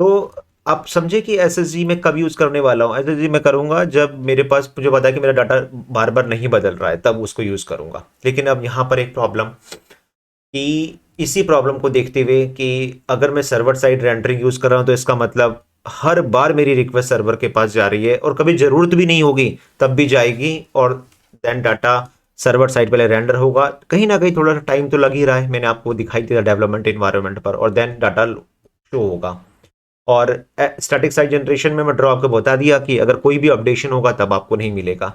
तो आप समझे कि एसएसजी मैं कब यूज़ करने वाला हूँ। एसएसजी मैं करूँगा जब मेरे पास मुझे पता है कि मेरा डाटा बार बार नहीं बदल रहा है, तब उसको यूज़ करूँगा। लेकिन अब यहाँ पर एक प्रॉब्लम कि इसी प्रॉब्लम को देखते हुए कि अगर मैं सर्वर साइड रेंडरिंग यूज़ कर रहा हूँ तो इसका मतलब हर बार मेरी रिक्वेस्ट सर्वर के पास जा रही है और कभी ज़रूरत भी नहीं होगी तब भी जाएगी, और देन डाटा सर्वर साइड पहले रेंडर होगा, कहीं ना कहीं थोड़ा सा टाइम तो लग ही रहा है, मैंने आपको दिखाई दिया डेवलपमेंट इन्वायरमेंट पर, और देन डाटा शो होगा। और स्टैटिक साइट जनरेशन में मैं ड्रॉ आपको बता दिया कि अगर कोई भी अपडेशन होगा तब आपको नहीं मिलेगा।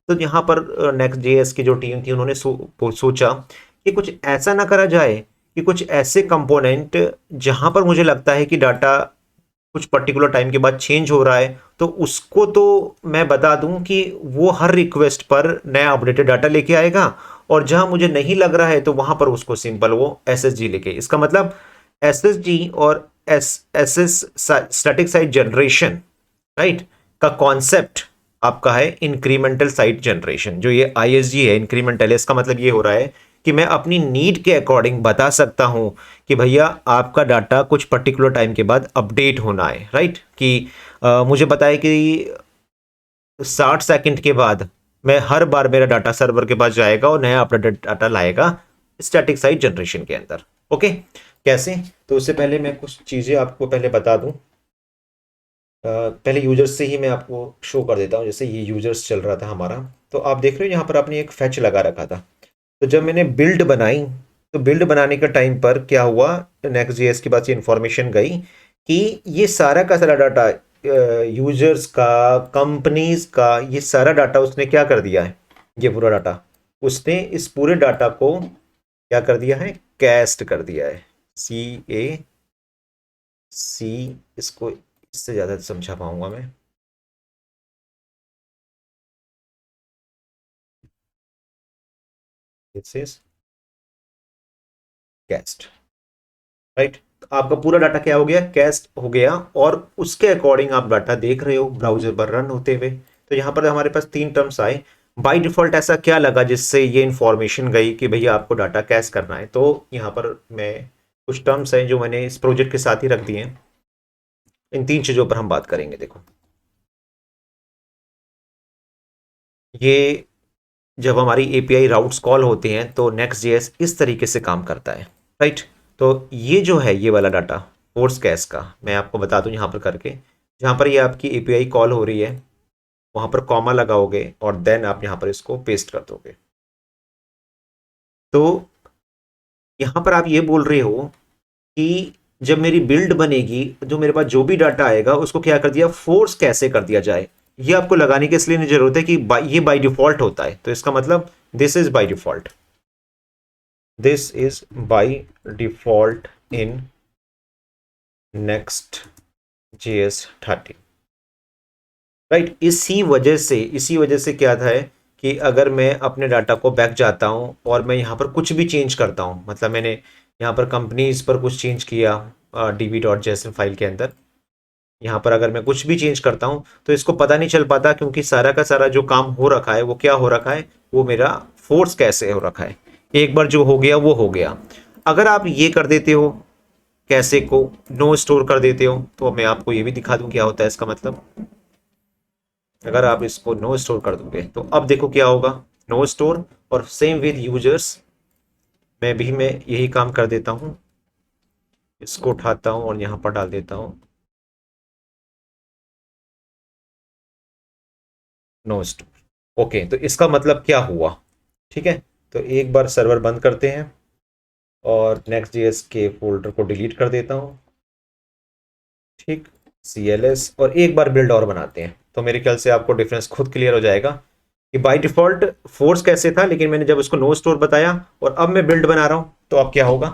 तो यहाँ पर नेक्स्ट जेएस की जो टीम थी उन्होंने सोचा कि कुछ ऐसा ना करा जाए कि कुछ ऐसे कंपोनेंट जहां पर मुझे लगता है कि डाटा कुछ पर्टिकुलर टाइम के बाद चेंज हो रहा है तो उसको तो मैं बता दूं कि वो हर रिक्वेस्ट पर नया अपडेटेड डाटा लेके आएगा, और जहां मुझे नहीं लग रहा है तो वहां पर उसको सिंपल वो एसएसजी लेके, इसका मतलब एसएसजी और S static site generation, right, का कॉन्सेप्ट आपका है इंक्रीमेंटल साइट जनरेशन। जो ये आईएसजी है इंक्रीमेंटल, इसका मतलब ये हो रहा है कि मैं अपनी नीड के अकॉर्डिंग बता सकता हूं कि भैया आपका डाटा कुछ पर्टिकुलर टाइम के बाद अपडेट होना है, राइट, कि मुझे पता है कि 60 सेकंड के बाद मैं हर बार मेरा डाटा सर्वर के पास जाएगा और नया अपडेटेड डाटा लाएगा स्टैटिक साइट जनरेशन के अंदर। ओके, कैसे? तो उससे पहले मैं कुछ चीज़ें आपको पहले बता दूं। पहले यूजर्स से ही मैं आपको शो कर देता हूँ। जैसे ये यूजर्स चल रहा था हमारा, तो आप देख रहे हो यहाँ पर आपने एक फैच लगा रखा था। तो जब मैंने बिल्ड बनाई तो बिल्ड बनाने के टाइम पर क्या हुआ, नेक्स्ट जेएस के पास ये इंफॉर्मेशन गई कि ये सारा का सारा डाटा यूजर्स का, कंपनीज का, ये सारा डाटा उसने क्या कर दिया है, ये पूरा डाटा उसने इस पूरे डाटा को क्या कर दिया है, कैस्ट कर दिया है। सी इसको इससे ज़्यादा समझा पाऊंगा मैं। This is cast, right. आपका पूरा डाटा क्या हो गया, कैस्ट हो गया, और उसके अकॉर्डिंग आप डाटा देख रहे हो ब्राउजर पर रन होते हुए। तो यहाँ पर हमारे पास तीन टर्म्स आए। बाय डिफॉल्ट ऐसा क्या लगा जिससे ये इंफॉर्मेशन गई कि भैया आपको डाटा कैश करना है? तो यहाँ पर मैं कुछ टर्म्स हैं जो मैंने इस प्रोजेक्ट के साथ ही रख दिए हैं। इन तीन चीज़ों पर हम बात करेंगे। देखो, ये जब हमारी एपीआई राउट्स कॉल होते हैं तो नेक्स्ट जेएस इस तरीके से काम करता है, राइट। तो ये जो है ये वाला डाटा फोर्स कैश का, मैं आपको बता दूं यहाँ पर करके, जहाँ पर ये आपकी एपीआई कॉल हो रही है वहाँ पर कॉमा लगाओगे और देन आप यहाँ पर इसको पेस्ट कर दोगे। तो यहाँ पर आप ये बोल रहे हो कि जब मेरी बिल्ड बनेगी जो मेरे पास जो भी डाटा आएगा उसको क्या कर दिया, फोर्स कैसे कर दिया जाए। ये आपको लगाने की इसलिए नहीं जरूरत है कि ये बाय डिफॉल्ट होता है, तो इसका मतलब this is by default, this is by default in next JS 30, right. इसी वजह से क्या था है कि अगर मैं अपने डाटा को बैक जाता हूं और मैं यहाँ पर कुछ भी चेंज करता हूं, मतलब मैंने यहाँ पर कंपनीज पर कुछ चेंज किया db.json फाइल के अंदर, यहाँ पर अगर मैं कुछ भी चेंज करता हूँ तो इसको पता नहीं चल पाता, क्योंकि सारा का सारा जो काम हो रखा है वो क्या हो रखा है, वो मेरा फोर्स कैसे हो रखा है। एक बार जो हो गया वो हो गया। अगर आप ये कर देते हो, कैसे को नो स्टोर कर देते हो, तो मैं आपको ये भी दिखा दूं क्या होता है इसका मतलब। अगर आप इसको नो स्टोर कर दोगे तो अब देखो क्या होगा, नो स्टोर। और सेम विद यूजर्स, मैं यही काम कर देता हूँ, इसको उठाता हूँ और यहाँ पर डाल देता हूँ नो स्टोर। ओके, तो इसका मतलब क्या हुआ, ठीक है। तो एक बार सर्वर बंद करते हैं और नेक्स्ट जेएस के फोल्डर को डिलीट कर देता हूँ, ठीक, CLS, और एक बार बिल्ड और बनाते हैं तो मेरे ख्याल से आपको डिफरेंस खुद क्लियर हो जाएगा कि बाय डिफॉल्ट फोर्स कैसे था, लेकिन मैंने जब उसको नो स्टोर बताया और अब मैं बिल्ड बना रहा हूं तो अब क्या होगा।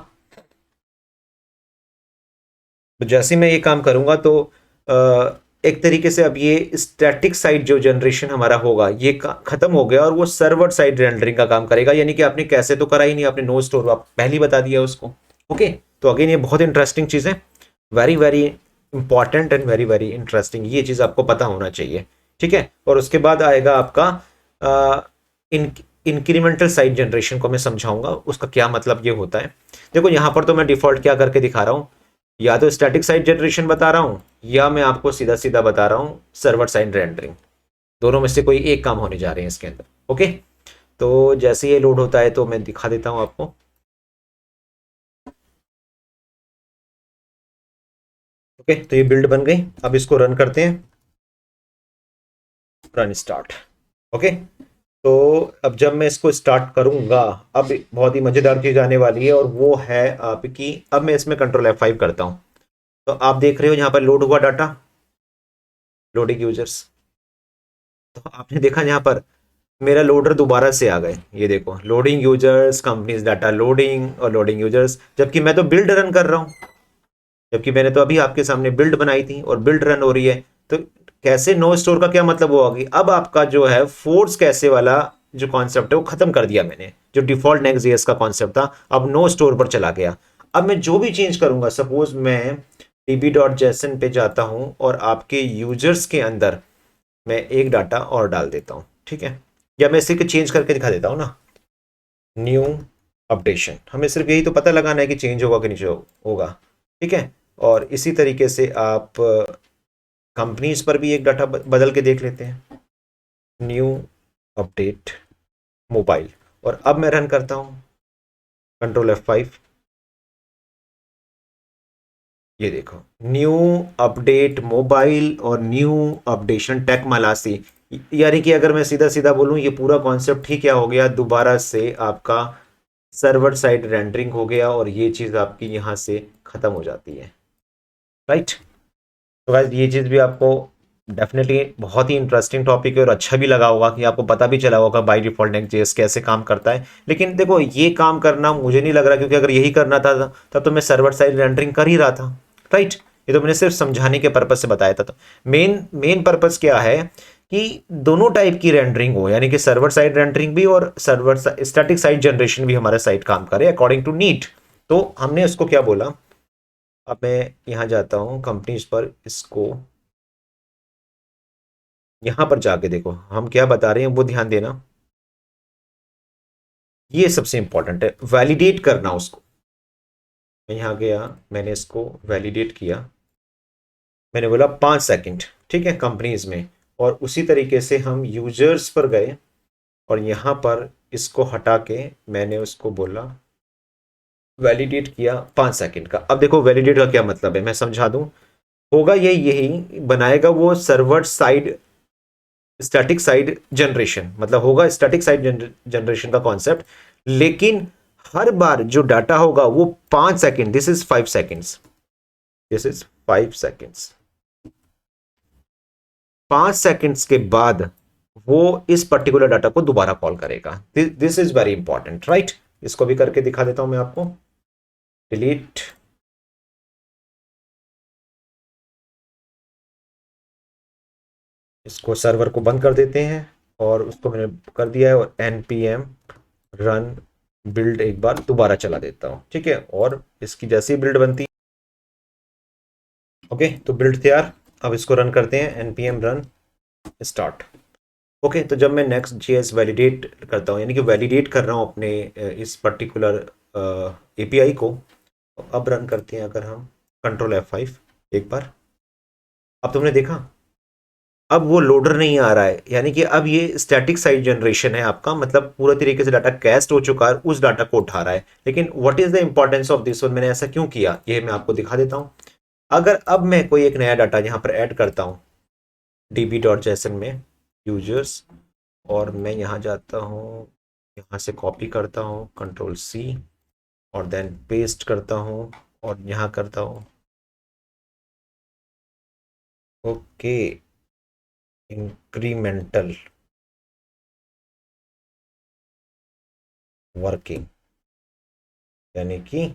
तो जैसे मैं ये काम करूंगा तो एक तरीके से अब ये स्टैटिक साइड जो जनरेशन हमारा होगा ये खत्म हो गया और वो सर्वर साइड रेंडरिंग का काम करेगा, यानी कि आपने कैसे तो करा ही नहीं, आपने नो स्टोर आप पहले ही बता दिया उसको। ओके, तो अगेन ये बहुत इंटरेस्टिंग चीज़ है, very very important and very very interesting, ये चीज़ आपको पता होना चाहिए, ठीक है। और उसके बाद आएगा आपका इन इंक्रीमेंटल साइड जनरेशन को मैं समझाऊंगा उसका क्या मतलब ये होता है। देखो यहाँ पर तो मैं डिफॉल्ट क्या करके दिखा रहा हूँ या तो स्टैटिक साइड जनरेशन बता रहा हूँ, या मैं आपको सीधा सीधा बता रहा हूँ सर्वर साइड रेंडरिंग। दोनों में से कोई एक काम होने जा रहे हैं इसके अंदर। ओके, तो जैसे ये लोड होता है तो मैं दिखा देता हूँ आपको। ओके, तो ये बिल्ड बन गई। अब इसको रन करते हैं, रन स्टार्ट। ओके, तो अब जब मैं इसको स्टार्ट करूंगा, अब बहुत ही मजेदार चीज आने वाली है, और वो है आपकी, अब मैं इसमें कंट्रोल F5 करता हूं, तो आप देख रहे हो यहाँ पर लोड हुआ डाटा, लोडिंग यूजर्स। तो आपने देखा यहाँ पर मेरा लोडर दोबारा से आ गए, ये देखो loading users, companies data loading और लोडिंग यूजर्स, जबकि मैं तो बिल्ड रन कर रहा हूँ। जबकि मैंने तो अभी आपके सामने बिल्ड बनाई थी और बिल्ड रन हो रही है। तो कैसे नो स्टोर का क्या मतलब हुआ कि अब आपका जो है फोर्स कैसे वाला जो कॉन्सेप्ट है वो खत्म कर दिया मैंने। जो डिफॉल्ट नेक्स्ट जेएस का कॉन्सेप्ट था, अब नो स्टोर पर चला गया। अब मैं जो भी चेंज करूंगा, सपोज मैं db.json पे जाता हूं और आपके यूजर्स के अंदर मैं एक डाटा और डाल देता हूं, ठीक है, या मैं इसी को चेंज करके दिखा देता हूं ना, न्यू अपडेशन। हमें सिर्फ यही तो पता लगाना है कि चेंज होगा कि नहीं होगा, ठीक है। और इसी तरीके से आप कंपनीज पर भी एक डाटा बदल के देख लेते हैं, न्यू अपडेट मोबाइल। और अब मैं रन करता हूं कंट्रोल F5, ये देखो न्यू अपडेट मोबाइल और न्यू अपडेशन टेक मलासी। यानी कि अगर मैं सीधा सीधा बोलूं, ये पूरा कॉन्सेप्ट ही क्या हो गया, दोबारा से आपका सर्वर साइड रेंडरिंग हो गया, और ये चीज़ आपकी यहाँ से ख़त्म हो जाती है, राइट। तो गाइस ये चीज़ भी आपको डेफिनेटली बहुत ही इंटरेस्टिंग टॉपिक है, और अच्छा भी लगा होगा कि आपको पता भी चला होगा बाय डिफॉल्ट नेक्स्ट.js कैसे काम करता है। लेकिन देखो ये काम करना मुझे नहीं लग रहा, क्योंकि अगर यही करना था तब तो मैं सर्वर साइड रेंडरिंग कर ही रहा था, राइट। ये तो मैंने सिर्फ समझाने के पर्पज से बताया था। तो मेन मेन पर्पज क्या है कि दोनों टाइप की रेंडरिंग हो, यानी कि सर्वर साइड रेंडरिंग भी और सर्वर स्टैटिक साइड जनरेशन भी हमारा साइड काम करे अकॉर्डिंग टू नीड। तो हमने उसको क्या बोला, अब मैं यहाँ जाता हूँ कंपनीज पर, इसको यहां पर जाके देखो हम क्या बता रहे हैं वो ध्यान देना। ये सबसे इंपॉर्टेंट है, वैलिडेट करना उसको। मैं यहां गया, मैंने इसको वैलिडेट किया, मैंने बोला 5 सेकंड, ठीक है, कंपनीज में। और उसी तरीके से हम यूजर्स पर गए, और यहां पर इसको हटा के मैंने उसको बोला वैलिडेट किया 5 सेकंड का। अब देखो वैलिडेट का क्या मतलब है, मैं समझा दूं। होगा यही बनाएगा वो server side static side generation, मतलब होगा स्टैटिक साइड जनरेशन का कॉन्सेप्ट। लेकिन हर बार जो डाटा होगा वो 5 second, this is 5 seconds, this is 5 seconds, 5 seconds के बाद वो इस पर्टिकुलर डाटा को दोबारा कॉल करेगा। This is very important, right. इसको भी करके दिखा देता हूं मैं आपको, डिलीट, इसको सर्वर को बंद कर देते हैं, और उसको मैंने कर दिया है, और npm रन बिल्ड एक बार दोबारा चला देता हूं, ठीक है। और इसकी जैसी बिल्ड बनती, ओके, तो बिल्ड तैयार। अब इसको रन करते हैं, npm रन स्टार्ट। ओके, तो जब मैं नेक्स्ट जेएस वैलिडेट करता हूँ, यानी कि वैलिडेट कर रहा हूँ अपने इस पर्टिकुलर एपीआई को, तो अब रन करते हैं अगर हम कंट्रोल F5 एक बार। अब तुमने देखा अब वो लोडर नहीं आ रहा है, यानी कि अब ये स्टैटिक साइड जनरेशन है आपका, मतलब पूरा तरीके से डाटा कैस्ट हो चुका है, उस डाटा को उठा रहा है। लेकिन what is the importance of this one, मैंने ऐसा क्यों किया ये मैं आपको दिखा देता हूँ। अगर अब मैं कोई एक नया डाटा यहाँ पर ऐड करता हूँ db.json में यूजर्स, और मैं यहाँ जाता हूँ, यहाँ से कॉपी करता हूँ Ctrl+C, और देन पेस्ट करता हूँ, और यहाँ करता हूँ ओके इंक्रीमेंटल वर्किंग, यानी कि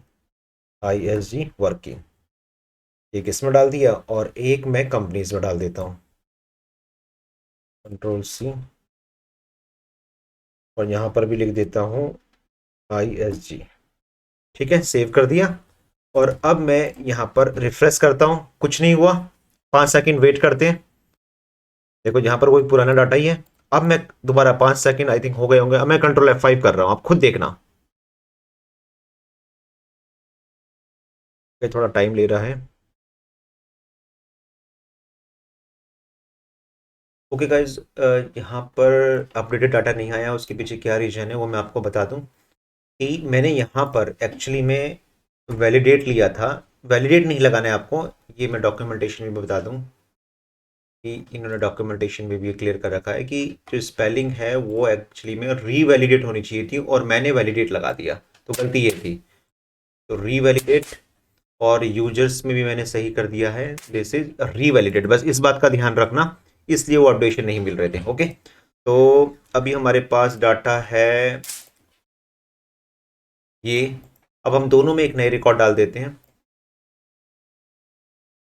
ISG वर्किंग, एक इसमें डाल दिया, और एक मैं कंपनीज में डाल देता हूँ Ctrl+C, और यहाँ पर भी लिख देता हूँ ISG, ठीक है, सेव कर दिया। और अब मैं यहाँ पर रिफ्रेश करता हूँ, कुछ नहीं हुआ, 5 सेकंड वेट करते हैं। देखो यहाँ पर कोई पुराना डाटा ही है। अब मैं दोबारा 5 सेकंड आई थिंक हो गए होंगे, अब मैं कंट्रोल F5 कर रहा हूँ, आप खुद देखना। ये थोड़ा टाइम ले रहा है। ओके गाइज, यहाँ पर अपडेटेड डाटा नहीं आया, उसके पीछे क्या रीज़न है वो मैं आपको बता दूँ कि मैंने यहाँ पर एक्चुअली में वैलिडेट लिया था। वैलिडेट नहीं लगाना है आपको, ये मैं डॉक्यूमेंटेशन में भी बता दूँ कि इन्होंने डॉक्यूमेंटेशन में भी ये क्लियर कर रखा है कि जो स्पेलिंग है वो एक्चुअली में रीवैलिडेट होनी चाहिए थी और मैंने वैलिडेट लगा दिया, तो गलती ये थी। तो रीवैलिडेट, और यूजर्स में भी मैंने सही कर दिया है, दिस इज रीवैलिडेट, बस इस बात का ध्यान रखना, इसलिए वो अपडेशन नहीं मिल रहे थे। ओके, तो अभी हमारे पास डाटा है ये। अब हम दोनों में एक नए रिकॉर्ड डाल देते हैं,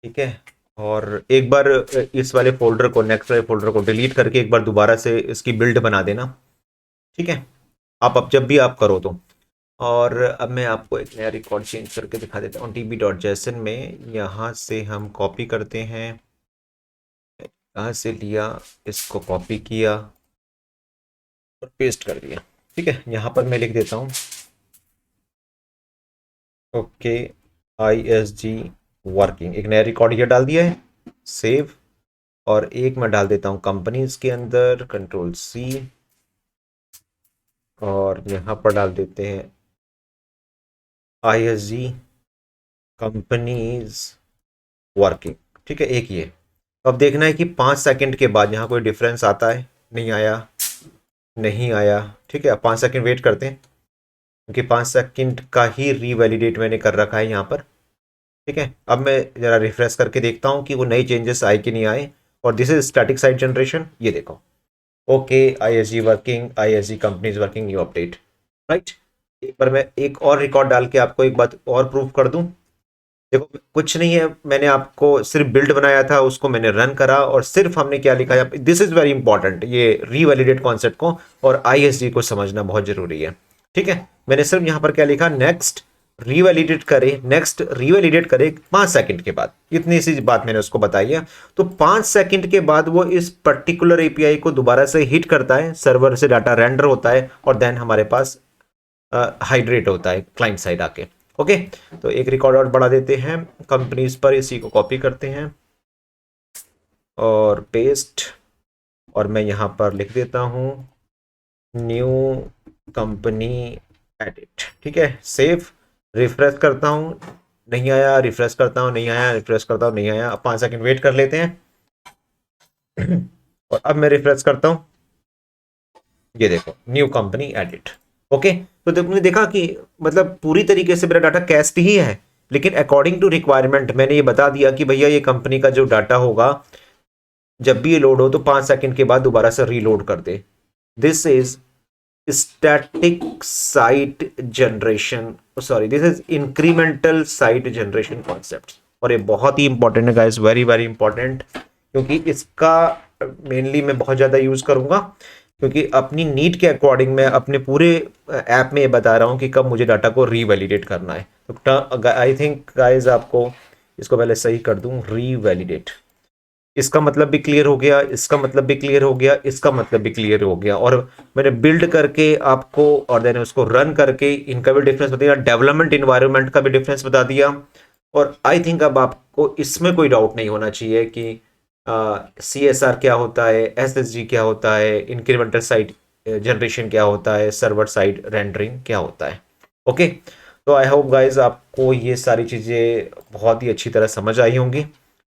ठीक है। और एक बार इस वाले फोल्डर को, नेक्स्ट वाले फोल्डर को डिलीट करके एक बार दोबारा से इसकी बिल्ड बना देना, ठीक है। आप अब जब भी आप करो तो। और अब मैं आपको एक नया रिकॉर्ड चेंज करके दिखा देता हूँ tb.json में। यहाँ से हम कॉपी करते हैं, यहाँ से लिया, इसको कॉपी किया और पेस्ट कर दिया, ठीक है। यहाँ पर मैं लिख देता हूँ ओके ISG वर्किंग, एक नया रिकॉर्ड ये डाल दिया है, सेव। और एक मैं डाल देता हूँ कंपनीज के अंदर, Ctrl+C, और यहाँ पर डाल देते हैं ISG कंपनीज वर्किंग, ठीक है, एक ये। अब देखना है कि 5 सेकंड के बाद यहाँ कोई डिफरेंस आता है, नहीं आया, नहीं आया, ठीक है। 5 सेकंड वेट करते हैं, क्योंकि 5 सेकंड का ही रीवैलिडेट मैंने कर रखा है यहाँ पर, ठीक है। अब मैं ज़रा रिफ्रेश करके देखता हूँ कि वो नए चेंजेस आए कि नहीं आए। और this is static site generation, ये देखो, okay ISG working, ISG companies working, new update, right. एक बार मैं एक और रिकॉर्ड डाल के आपको एक बात और प्रूव कर दूं। देखो कुछ नहीं है, मैंने आपको सिर्फ बिल्ड बनाया था, उसको मैंने रन करा, और सिर्फ हमने क्या लिखा है, दिस इज वेरी इंपॉर्टेंट, ये रीवैलिडेट कॉन्सेप्ट को और ISG को समझना बहुत जरूरी है, ठीक है। मैंने सिर्फ यहाँ पर क्या लिखा, नेक्स्ट रीवैलिडेट करे, नेक्स्ट रीवैलिडेट करे 5 सेकंड के बाद, इतनी सी बात मैंने उसको बताई है। तो 5 सेकंड के बाद वो इस पर्टिकुलर API को दोबारा से हिट करता है, सर्वर से डाटा रेंडर होता है, और देन हमारे पास हाइड्रेट होता है क्लाइंट साइड आके। ओके, तो एक रिकॉर्ड और बढ़ा देते हैं कंपनीज पर, इसी को कॉपी करते हैं और पेस्ट, और मैं यहाँ पर लिख देता हूँ न्यू कंपनी एडिट, ठीक है, सेव। रिफ्रेश करता हूँ, नहीं आया, रिफ्रेश करता हूँ, नहीं आया, रिफ्रेश करता हूँ, नहीं आया। अब 5 सेकंड वेट कर लेते हैं और अब मैं रिफ्रेश करता हूँ, ये देखो न्यू कंपनी एडिट। ओके, तो तुमने देखा कि मतलब पूरी तरीके से मेरा डाटा कैस्ट ही है, लेकिन अकॉर्डिंग टू रिक्वायरमेंट मैंने ये बता दिया कि भैया ये कंपनी का जो डाटा होगा, जब भी ये लोड हो तो 5 सेकंड के बाद दोबारा से रीलोड कर दे। This is static site generation, sorry, this is incremental site generation concept. और ये बहुत ही इंपॉर्टेंट है गाइस, वेरी वेरी इंपॉर्टेंट, क्योंकि इसका मेनली मैं बहुत ज़्यादा यूज़ करूँगा, क्योंकि अपनी नीड के अकॉर्डिंग मैं अपने पूरे ऐप में ये बता रहा हूँ कि कब मुझे डाटा को रीवैलिडेट करना है। तो आई थिंक गाइस आपको इसको पहले सही कर दूँ, रीवैलिडेट, इसका मतलब भी क्लियर हो गया, इसका मतलब भी क्लियर हो गया, इसका मतलब भी क्लियर हो गया। और मैंने बिल्ड करके आपको और देन उसको रन करके इनका भी डिफरेंस बता दिया, डेवलपमेंट इन्वायरमेंट का भी डिफरेंस बता दिया। और आई थिंक अब आपको इसमें कोई डाउट नहीं होना चाहिए कि CSR क्या होता है, SSG क्या होता है, इंक्रीमेंटल साइट जनरेशन क्या होता है, सर्वर साइड रेंडरिंग क्या होता है। ओके, तो आई होप गाइज आपको ये सारी चीज़ें बहुत ही अच्छी तरह समझ आई होंगी,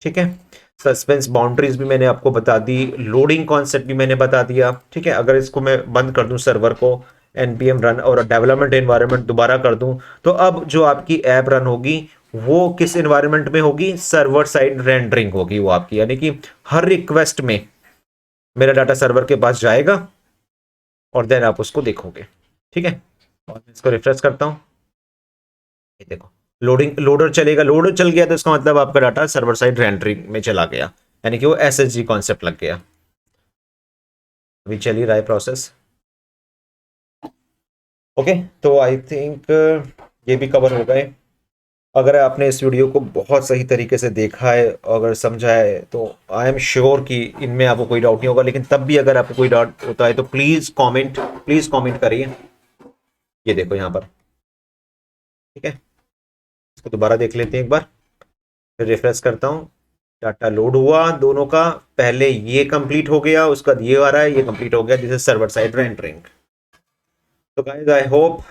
ठीक है। सस्पेंस बाउंड्रीज भी मैंने आपको बता दी, लोडिंग कॉन्सेप्ट भी मैंने बता दिया, ठीक है। अगर इसको मैं बंद कर दूं सर्वर को, npm रन, और डेवलपमेंट एनवायरनमेंट दोबारा कर दूं, तो अब जो आपकी ऐप रन होगी वो किस एनवायरनमेंट में होगी, सर्वर साइड रेंडरिंग होगी वो आपकी, यानी कि हर रिक्वेस्ट में मेरा डाटा सर्वर के पास जाएगा और देन आप उसको देखोगे, ठीक है। और मैं इसको रिफ्रेश करता हूँ, ये देखो लोडिंग, लोडर चलेगा, लोडर चल गया तो इसका मतलब आपका डाटा सर्वर साइड रेंडरिंग में चला गया, यानी कि वो SSG कॉन्सेप्ट लग गया। अभी चल ही रहा है प्रोसेस। ओके, तो आई थिंक ये भी कवर हो गए। अगर आपने इस वीडियो को बहुत सही तरीके से देखा है, अगर समझा है, तो आई एम श्योर कि इनमें आपको कोई डाउट नहीं होगा। लेकिन तब भी अगर आपको कोई डाउट होता है तो प्लीज कमेंट करिए, ये देखो यहाँ पर, ठीक है। इसको दोबारा देख लेते हैं एक बार, फिर रिफ्रेश करता हूँ। डाटा लोड हुआ दोनों का, पहले ये कंप्लीट हो गया, उसका ये आ रहा है, ये कंप्लीट हो गया। This is server side rendering. तो गाइस आई होप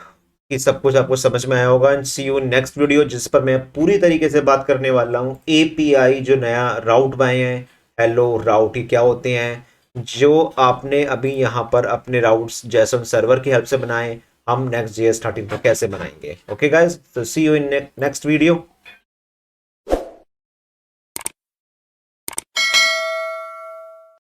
कि सब कुछ आपको समझ में आया होगा, and see you next video, जिस पर मैं पूरी तरीके से बात करने वाला हूँ एपीआई, जो नया राउट बनाए हैं, हेलो राउट, ये क्या होते हैं, जो आपने अभी यहाँ पर अपने राउट्स जैसन सर्वर की हेल्प से बनाए, हम नेक्स्ट JS 13 पर कैसे बनाएंगे। ओके गाइस, तो सी यू इन नेक्स्ट वीडियो।